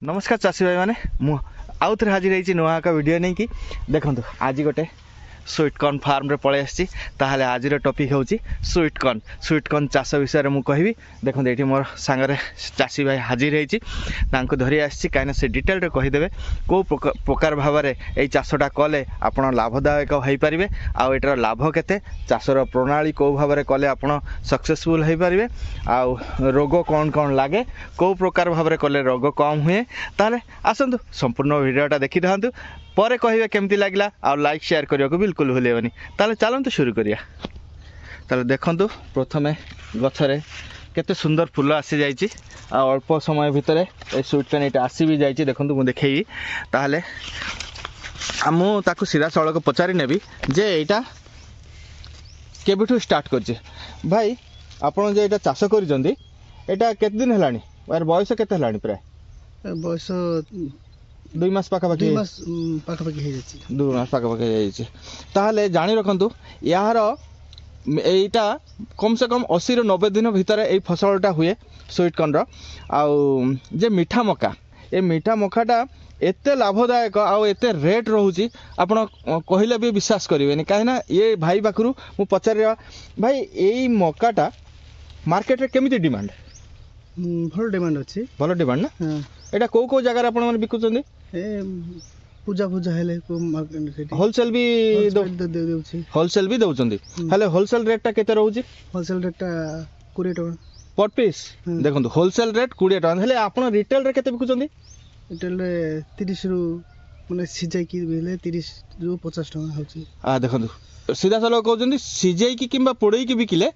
नमस्कार चाषी भाई मैंने आउ थे हाजिर होती नुआ एक वीडियो नहीं कि देखो आज गोटे स्वीट कॉर्न फार्म रे पलि आसी आज टॉपिक हूँ स्वीट कॉर्न चाष विषय में कहबी देखो ये मोर सांगे चाषी भाई हाजिर होती धरी आसी कहीं से डिटेल रे कहीदेवे कौ प्रकार भाव में यही चाषटा कले आप लाभदायक हो पारे आटर लाभ केते चाषर प्रणाली कौ भाव में कले आप सक्सेसफुल हो पारे आउ रोग कौन कौन लगे कौ प्रकार भाव में कले रोग कम हुए ताले आसतु संपूर्ण वीडियोटा देखी था पर कहे केमती लगला आ लाइक शेयर करने को बिल्कुल भूलेबनी ताले चलतु शुरू करिया ताले देखंतु प्रथमे गछरे केते सुंदर फूल आसी जाइए अल्प समय भितर ए स्वीट कॉर्न ये आसी भी जाइए देखंतु मु देखैबी ताले मु ताकु सीधा सड़क पचारि नेबी जे एटा केबेठु स्टार्ट करछे भाई आपण जे एटा चाष करिसंती एटा केते दिन हेलानी यार बयस केते हेलानी प्राय बयस 2 मास पाखापाखि 2 मास पाखापाखि हो जाए 2 मास पाखापाखि जाइए जानी रखु यार एटा कम से कम 80 ରୁ 90 दिन भितर यही फसलटा हुए स्वीट कॉर्न आउ जे मीठा मका ए मीठा मकाटा एते लाभदायक आउ एते रेट रोचे आपण कहले भी विश्वास करेंगे कहीं ये भाई पाखु मु पचार भाई यही मकाटा मार्केट रे केमिति डिमांड भल डिमांड अच्छी भल डिमांड ना एटा को को जगह आपण माने बिकुचंदी पूजा पूजा हेले को मार्केट होलसेल भी देउछि होलसेल भी दउचंदी हेले होलसेल रेट केते रहउची होलसेल रेट 20 टका पर पीस देखंतु होलसेल रेट 20 टका हेले आपण रिटेल रे केते बिकुचंदी रिटेल रे 30 रु माने सिजाई की बेले 30 रु 50 टका होची देखंतु सीधा साल कहते सीझे कि कि पोड़े कि बिकिले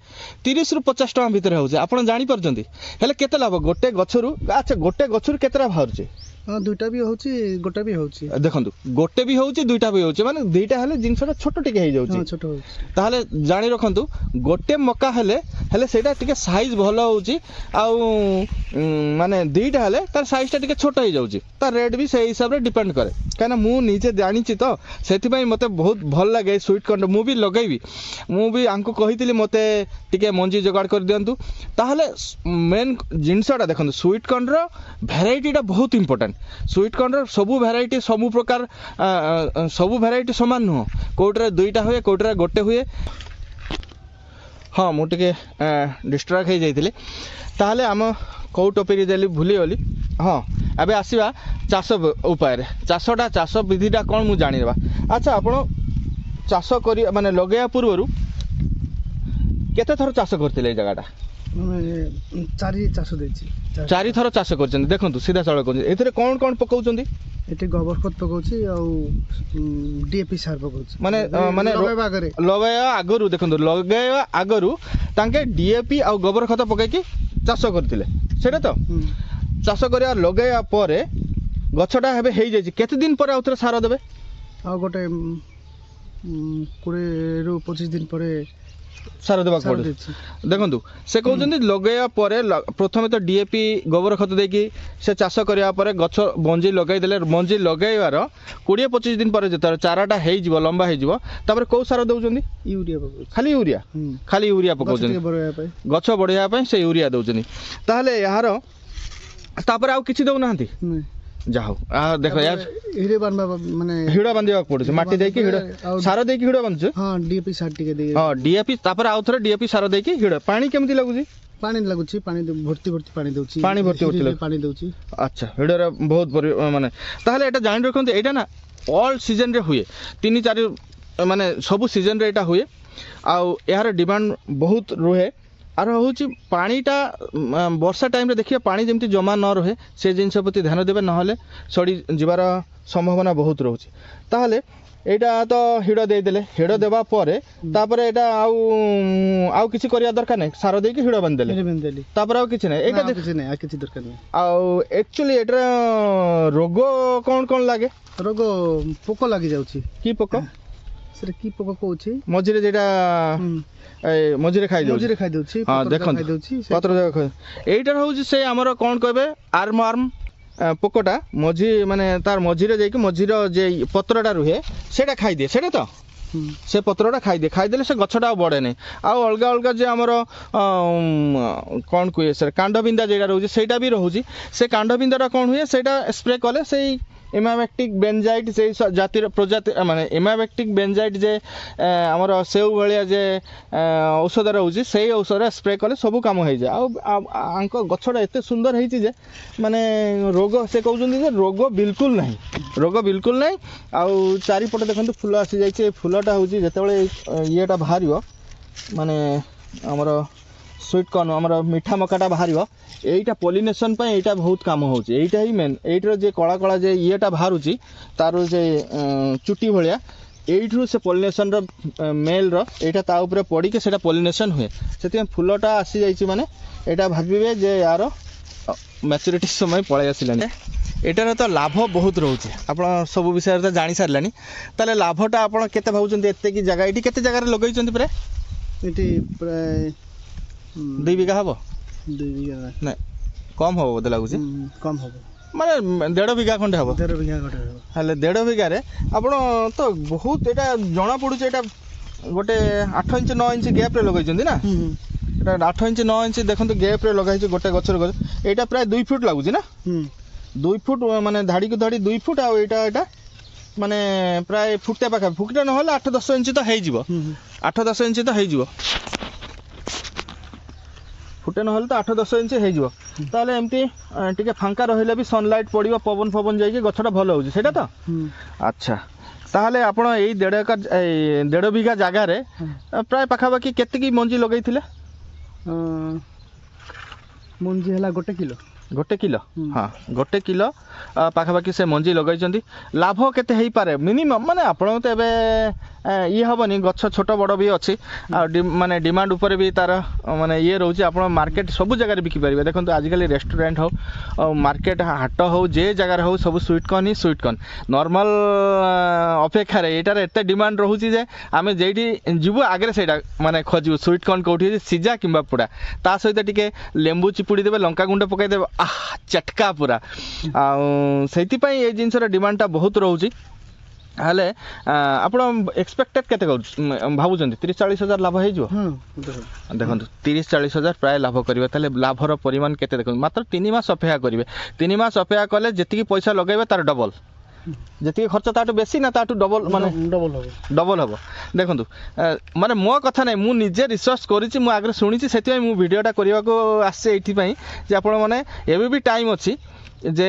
30 ରୁ 50 टका भितर होउचे आपण जानि परजंती हेले केते लाभ गोटे गछरु अच्छा गोटे गछरु केतरा बाहरचे हां दुईटा भी होउची गोटा भी होउची देखंतु गोटे भी होउची दुईटा भी होउची माने दुईटा हेले जिंसटा छोट टिके हे जाउची हां छोट होउची ताहले जानि रखंतु गोटे मका हेले हेले सेटा टिके साइज भलो होउची आ माने दुईटा हेले तार साइजटा टिके छोट हे जाउची तार रेट भी से हिसाब रे डिपेंड करे काना मु निजे जानिची तो सेति पई मते बहुत भल लागे स्वीट कॉर्न मु भी लगैबी मु भी आंको कहितली मते टिके मंजी जोगाड़ कर दियंतु ताहले मेन जिंसटा देखंतु स्वीट कॉर्न रो वैरायटीटा बहुत इंपोर्टेंट स्वीट कॉर्न रो सबु वैरायटी सबु प्रकार सबु वैरायटी समान नुह कोटरे दुईटा हुए कोटरे गोटे हुए हाँ मु टिके डिस्ट्रैक्ट हो जाइतिली ताहले आम कौ टॉपिक देली भूली गली हाँ एबे आसीबा चाष उपाय चाषटा चाष विधिटा कौन मु जानिबा अच्छा आपण चाष करी माने लगेया पूर्वरु केते थर चाष करथिले जगाटा माने चारि चाष देछि 4 थर चाष करछन देखंतु सीधा सड़क एथिरे कौन कौन पकाउचंदी एटे गोबर खत पकाउछि आ डीएपी सार पकाउछि माने माने लगेया आगरु देखंतु लगेया आगरु तांके डीएपी आ गोबर खत पकाई कि चाष करथिले सेटा तो चाष करिया लगेया परे गछटा हेबे हेई जाय केते दिन पर आउथरे सार देबे आ गोटे 20 ରୁ 25 दिन परे सार देबा पड़े देखंतु से कहउचंदी लगेया परे प्रथमे तो डीएपी गोबर खत देकी से चाष करिया परे गछ मंजी लगाई देले मंजी लगाइवार 20-25 दिन पर जतर चाराटा हेई जिवो लंबा हेई जिवो तापर को सार दउचंदी यूरिया पकाउछि खाली यूरिया पकाउचंदी गछ बढ़िया पय से यूरिया दउचंदी ताहले यार तापर आ किछि दउ नाहंती जाओ देखो यार हिड़े बांधबा माने हिड़ा बांधिबा पड़े माटी देकी हिड़ा सार देकी हिड़ा बांधछ हां डीएपी सार टिके दे हां डीएपी तापर आउ थरे डीएपी सार देकी हिड़ा पानी केमती लागुची पानी लागुची पानी भर्ती पानी दउची पानी भर्ती पानी दउची अच्छा हिड़ा बहुत माने ताहले एटा जानि रखंत एटा ना ऑल सीजन रे हुए 3-4 माने सब सीजन रे एटा हुए आ यार डिमांड बहुत रहे आर हूँ पानीटा वर्षा टाइम रे देखिए पानी जमती जमा न रहे से जिनस प्रति ध्यान देवे ना सड़ी जीवार संभावना बहुत रोचे ताहले एटा तो हिड़ देदेले हिड़ देवा परे तापरे एटा आउ किछि करिया दरकार नै सार देकी हिड़ बांधदेले तापर आउ किछि नै एटा किछि नै आ किछि दरकार नै आउ एक्चुअली एटा रोग कोन कोन लागे रोग पोको लागि जाउछि की पोको सेटा की पोको कहउछि मझिरे जेटा मझिरे खाई दउछि हां देखंतु पत्र जगह एटा होउछि से हमर कोन कहबे आर्म पोकोटा मझी माने तार मझिरे जाई कि मझिरो जे पत्रटा रुहे सेटा खाई दिए सेटा तो से पत्रटा खाईदे से गछटा आ बढ़े नहीं आउ अलग अलग जे आमर कौन कहे सर कांडबिंदा जेटा रोचे सेटा भी रोचे से कांडबिंदाटा कौन हुए सेटा स्प्रे कले से इमावेक्टिक बेंजाइट से जातिर प्रजाति माने इमावेक्टिक बेंजाइट जे आमर सेउ भाया जे औषध रोचे से औषध स्प्रे कले सब कम हो जाए आंक गछटा एत सुंदर होती जे माने रोग से कहते रोग बिल्कुल नहीं रोग बिल्कुल नहीं आउ चारिपटे देखते फुल आसी जाइए फुलटा हूँ जिते येटा बाहर माने आमर स्वीट कॉर्न आमर मीठा मकाटा बाहर यहीटा पॉलिनेशन पे यहीटा बहुत काम होची यहीटा ही मेन यहीटर जे कला कला जे येटा बाहरुची तार जे चुटी भलिया यहीठू से पॉलिनेशन रो मेल रो एटा ता ऊपर पड़ी के सेटा पॉलिनेशन हुए सेति फुलटा आसी जाइची माने एटा भाबिबे जे यार मैच्योरिटी समय पळे आसिलानी एटार तो लाभ बहुत रोचे आपण सब विषय तो जानी सारलानी ताले लाभटा आपण केते भाबुचंती एते की जगह एटी केते जगह रे लगैचंती प्राय एटी प्राय 2 बीघा हबो 2 बीघा नहीं कम हबो बोले लागुची कम हबो माने 1.5 बीघा खंडे हबो 1.5 बीघा खंडे हबो हाले 1.5 बीघा रे आपण तो बहुत एटा जणा पडुचे एटा गोटे 8 इंच 9 इंच गैप रे लगैचंती ना एटा 8 इंच 9 इंच देखंतु गैप रे लगाइছে गोटे गछर गछ एटा प्राय 2 फुट लागुची ना 2 फुट माने धाड़ी को धाड़ी 2 फुट आ एटा माने प्राय फुटते पाखा फुटते न होला 8-10 इंच तो हेइ जिवो 8-10 इंच तो हेइ जिवो फुटे ना तो 8-10 इंच हो ताले एमती टिके फांका रहिले भी सनलाइट पड़िबो पवन पवन जाइए गछटा भलो होउची सेटा तो अच्छा ताहले आपण एई 1.5 बीघा जगह रे प्राय पाखापाखि केते की मंजी लगैथिले मंजी हला 1 किलो 1 किलो हाँ 1 किलो पाखापाखि से मंजी लगैचंती लाभ केते हेई पारे मिनिमम माने आपण तो एबे ये हेनी गछ छोट बड़ भी अच्छी माने डिमांड उपर भी तार माने ये रोचे आप मार्केट सब जगह बिकी पारे देखो आजिकल रेस्टोरेंट हो मार्केट हाट हो जे जगह हो सब स्वीट कॉर्न ही स्वीट कॉर्न नॉर्मल अपेक्षा यार एत डिमांड रोचे जे आम जेठी जीव आगे से माने खोजू स्वीट कॉर्न कौटी सीजा कि पोड़ा ता सहित टिके लेंबू चिपुड़ी देवे लंका गुंड पकईदेवे चटका पूरा से जिनसर डिमांडटा बहुत रोचे हेले आप एक्सपेक्टेड केते भावुं 30-40 हजार लाभ हो देखो 30-40 हजार प्राय लाभ करेंगे ताले लाभर परिमाण केते देखो मात्र 3 मास अपेक्षा करेंगे 3 मास अपेक्षा कले जी पैसा लगे तार डबल जी खर्च ताठू बेसी ना ताठू डबल माने डबल हम देखो माने मो कथा नहीं मुझे निजे रिसर्च करी आगे शुणी से भिडियोटा करने को आसे ये आप एवं भी टाइम अच्छी जे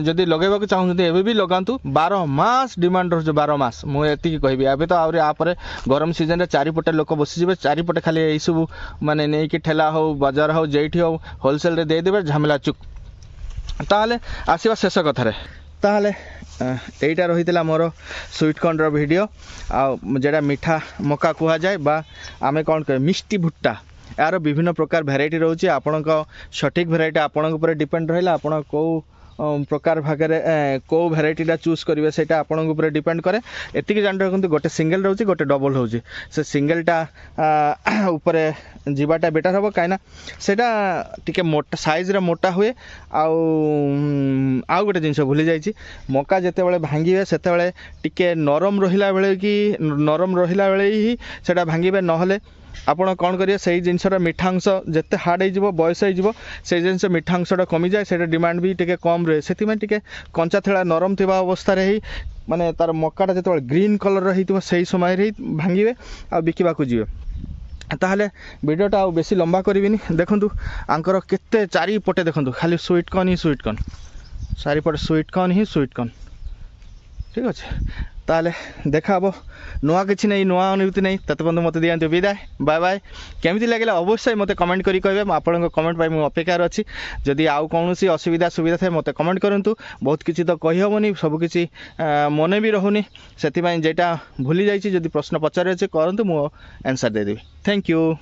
जदि लगेबा चाहते एवं भी लगातु 12 मास डिमांड रही 12 मास मुझे कहबी एवं तो आहरी आपर गरम सीजन चारिपटे लोक बसीजे चारिपटे खाली यही सब माने नहीं कि ठेला हो बाजार हो जेठी हो होलसेल रे दे देबे झमेला चुक ताहले आसीबा शेष कथारे ताहले एटा रही मोर स्वीट कॉर्न वीडियो जेटा मीठा मका कह जाए बा आमे कौन कहे मिष्टी भुट्टा यार विभिन्न प्रकार भेराइटी रोचे आपण सठिक भेराइटी आपण ऊपर डिपेंड रहा आपण कौ प्रकार भागे कौ भेराइटीटा चूज करेंगे से ऊपर डिपेंड करे एतिक जान रखते गोटे सिंगल रोचे गोटे डबल हो सिंगलटा ऊपर जीवाटा बेटर हम कहीं सेटा टिके मोटा साइज रे मोटा हुए आउ गोटे जिनस भूली जाइए मका जिते बड़े भांगे से टिके नरम रहा बेले कि नरम रहा बेले ही सेटा भांगे नहले आपण कौन करेंगे से जिनसर मीठांश जिते हार्ड हो बयस हो जिनस मीठांशटा कमी जाए से डिमांड भी टिके कम रहे से कंचा थेड़ा नरम थी अवस्था ही माने तार मकाटा जो ग्रीन कलर रही समय भांगे आ बिकवा जी ताहले वीडियोटा आ बेसी लंबा करी देखु आंकर केते चारिपटे देखु खाली स्वीट कॉर्न ही स्वीट कॉर्न चारिपटे स्वीट कॉर्न ही स्वीट कॉर्न ठीक अच्छे ताले देखा हम नुआ किसी नहीं नुआ अनुभूति नहीं तत मत दिखाते विदाय बाय बाय केमी लगे अवश्य मत कमेंट करी कहे आपण कमेंट पाई मुझे अपेक्षार अच्छी जदि आउ कौन असुविधा सुविधा थे मत कमेंट करूँ बहुत किसी तो कहीहबनी सबकि मन भी रोनी से जेटा भूली जाइए जदि प्रश्न पचारे करूँ मु आंसर देदेवी थैंक यू।